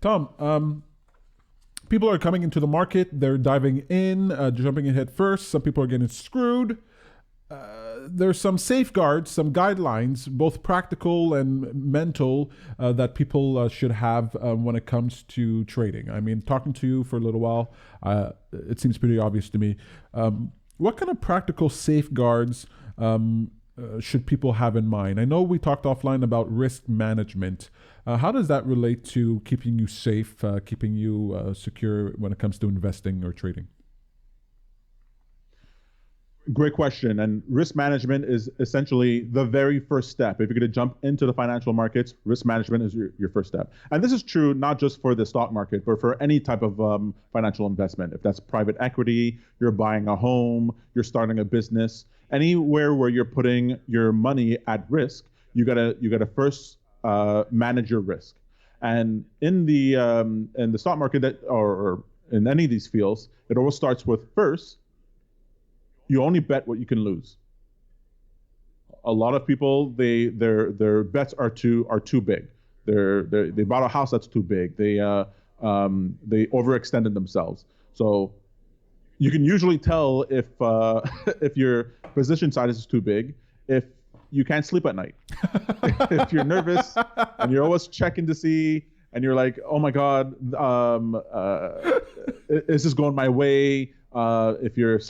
Tom, people are coming into the market. They're diving in, jumping in head first. Some people are getting screwed. There's some safeguards, some guidelines, both practical and mental, that people should have when it comes to trading. I mean, talking to you for a little while, it seems pretty obvious to me. What kind of practical safeguards should people have in mind? I know we talked offline about risk management. How does that relate to keeping you safe, keeping you secure when it comes to investing or trading? Great question. And risk management is essentially the very first step. If you're going to jump into the financial markets, risk management is your first step. And this is true not just for the stock market, but for any type of financial investment. If that's private equity, you're buying a home, you're starting a business, anywhere where you're putting your money at risk, you gotta first manage your risk. And in the stock market or in any of these fields, it always starts with first you only bet what you can lose. A lot of people, their bets are too big. They bought a house that's too big. They overextended themselves. So you can usually tell if if your position size is too big, if you can't sleep at night, if you're nervous and you're always checking to see, and you're like, oh my God, is this going my way? If you're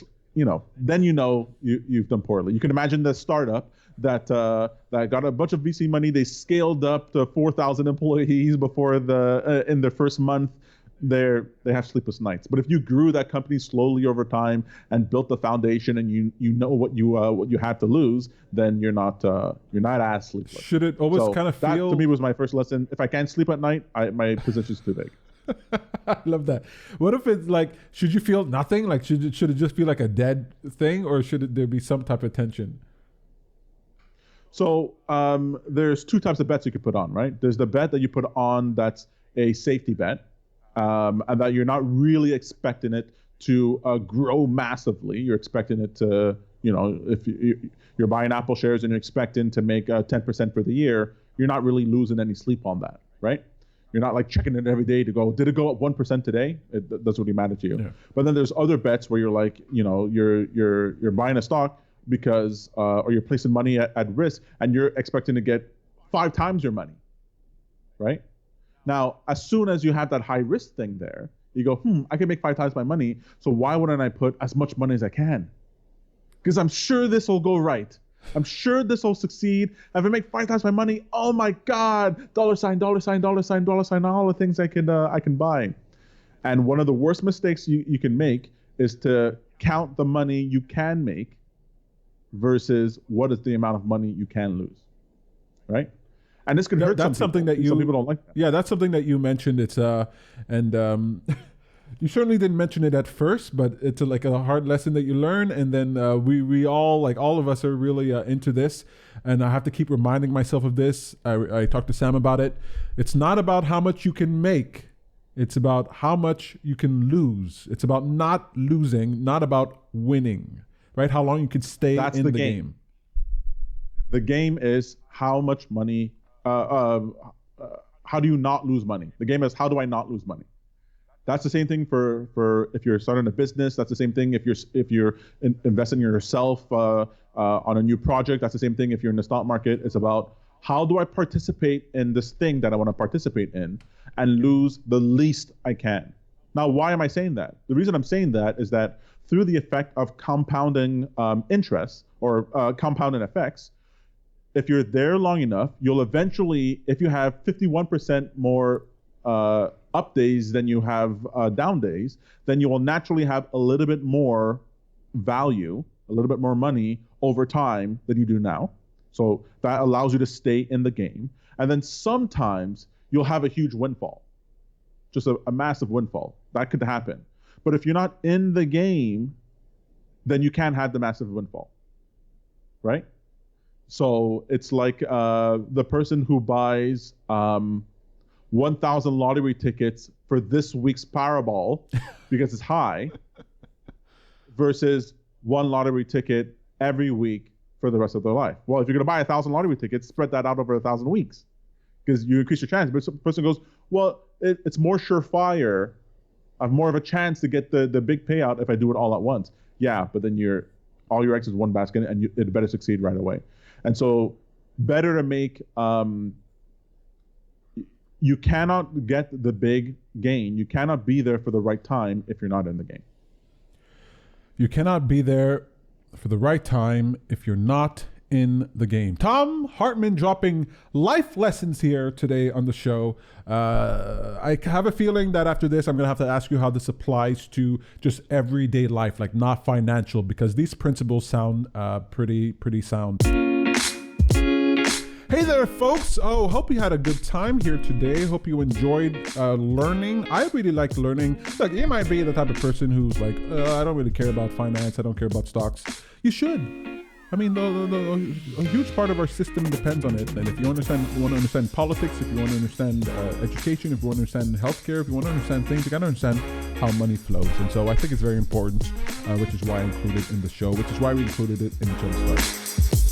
then you've done poorly. You can imagine the startup that got a bunch of VC money. They scaled up to 4,000 employees before in the first month. They have sleepless nights. But if you grew that company slowly over time and built the foundation, and you know what you have to lose, then you're not as sleepless. Should it always So kind of that feel? to me was my first lesson. If I can't sleep at night, my position's too big. I love that. What if it's like, should you feel nothing? Like, should it just be like a dead thing, or there be some type of tension? So there's two types of bets you could put on, right? There's the bet that you put on that's a safety bet, and that you're not really expecting it to grow massively. You're expecting it to, if you're buying Apple shares and you're expecting to make 10% for the year, you're not really losing any sleep on that, right? You're not like checking it every day to go, did it go up 1% today? It doesn't really matter to you. Yeah. But then there's other bets where you're like, you're buying a stock because, or you're placing money at risk, and you're expecting to get 5 times your money, right? Now, as soon as you have that high risk thing there, you go, I can make 5 times my money. So why wouldn't I put as much money as I can? Because I'm sure this will go right. I'm sure this will succeed. If I make 5 times my money, oh my God, dollar sign, dollar sign, dollar sign, dollar sign, all the things I can buy. And one of the worst mistakes you can make is to count the money you can make versus what is the amount of money you can lose, right? And this can hurt That's some people. something that Some people don't like that. Yeah, that's something that you mentioned. It's and you certainly didn't mention it at first, but it's like a hard lesson that you learn. And then we all, like all of us, are really into this, and I have to keep reminding myself of this. I talked to Sam about it. It's not about how much you can make. It's about how much you can lose. It's about not losing, not about winning, right? How long you can stay That's in the the game. game. The game is how much money, how do you not lose money? The game is how do I not lose money? That's the same thing for if you're starting a business. That's the same thing if you're investing in yourself on a new project. That's the same thing if you're in the stock market. It's about how do I participate in this thing that I want to participate in and lose the least I can. Now, why am I saying that? The reason I'm saying that is that through the effect of compounding interest or compounding effects, if you're there long enough, you'll eventually, if you have 51% more up days than you have down days, then you will naturally have a little bit more value, a little bit more money over time than you do now. So that allows you to stay in the game. And then sometimes you'll have a huge windfall, just a massive windfall. That could happen. But if you're not in the game, then you can't have the massive windfall, right? So it's like the person who buys 1,000 lottery tickets for this week's Powerball because it's high versus one lottery ticket every week for the rest of their life. Well, if you're going to buy 1,000 lottery tickets, spread that out over 1,000 weeks because you increase your chance. But some person goes, well, it's more surefire. I have more of a chance to get the big payout if I do it all at once. Yeah, but then all your eggs is one basket, and it better succeed right away. And so, better to make. You cannot get the big gain. You cannot be there for the right time if you're not in the game. You cannot be there for the right time if you're not in the game. Tom Hartman dropping life lessons here today on the show. I have a feeling that after this, I'm going to have to ask you how this applies to just everyday life, like not financial, because these principles sound pretty sound. Hey there, folks. Oh, hope you had a good time here today. Hope you enjoyed learning. I really like learning. Look, you might be the type of person who's like, I don't really care about finance. I don't care about stocks. You should. I mean, a huge part of our system depends on it. And if you want to understand politics, if you want to understand education, if you want to understand healthcare, if you want to understand things, you got to understand how money flows. And so I think it's very important, which is why I included it in the show, which is why we included it in Jumpstart.